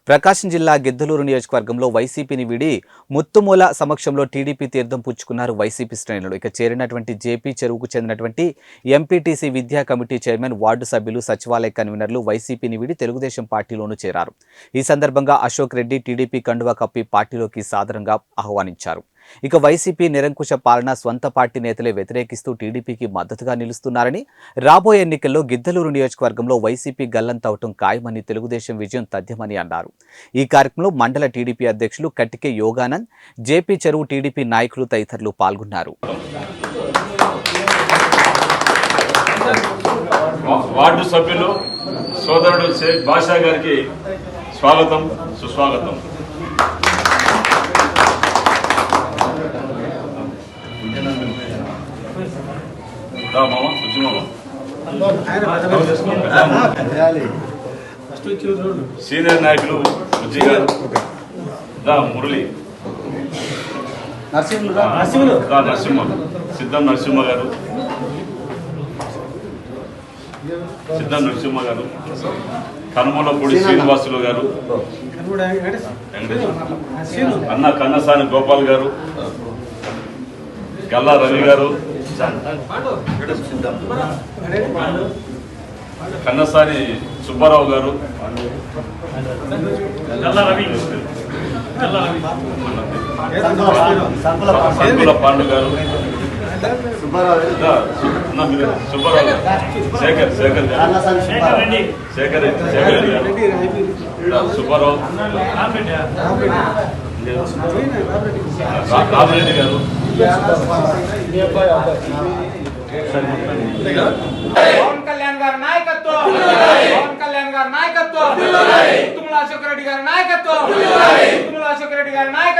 ప్రకాశం జిల్లా గిద్దలూరు నియోజకవర్గంలో వైసీపీని వీడి ముత్తుమూల సమక్షంలో టీడీపీ తీర్థం పుచ్చుకున్నారు వైసీపీ శ్రేణులు. ఇక చేరినటువంటి జేపీ చెరువుకు చెందినటువంటి ఎంపీటీసీ విద్యా కమిటీ చైర్మన్, వార్డు సభ్యులు, సచివాలయ కన్వీనర్లు వైసీపీని వీడి తెలుగుదేశం పార్టీలోనూ చేరారు. ఈ సందర్భంగా అశోక్ రెడ్డి టీడీపీ కండువా కప్పి పార్టీలోకి సాదరంగా ఆహ్వానించారు. ఇక వైసీపీ నిరంకుశ పాలన స్వంత పార్టీ నేతలే వ్యతిరేకిస్తూ టీడీపీకి మద్దతుగా నిలుస్తున్నారని, రాబోయే ఎన్నికల్లో గిద్దలూరు నియోజకవర్గంలో వైసీపీ గల్లంతవటం ఖాయమని, తెలుగుదేశం విజయం తథ్యమని అన్నారు. ఈ కార్యక్రమంలో మండల టీడీపీ అధ్యక్షులు కట్టికే యోగానంద్, జేపీ చెరువు టీడీపీ నాయకులు తదితరులు పాల్గొన్నారు. వార్డు సభ్యులు సోదరుడు షేక్ బాషా గారికి స్వాగతం, సుస్వాగతం. సీనియర్ నాయకులు బుజ్జి గారు, మురళి, నరసింహ, సిద్ధం నరసింహ గారు, కనుమలపూడి శ్రీనివాసులు గారు, అన్న కన్నసాని గోపాల్ గారు, గల్లా రవి గారు, కన్నసాని సుబ్బారావు గారు, సంకుల పాండు గారు, సుబ్బారావు గారు, శేఖర్ గారు, సుబ్బారావు, రామరెడ్డి గారు, పవన్ కళ్యాణ్ గారి నాయకత్వం, పవన్ కళ్యాణ్ గారి నాయకత్వం, తుమ్మల అశోక్ రెడ్డి గారి నాయకత్వం, తుమ్మల అశోక్ రెడ్డి గారి నాయకత్వం.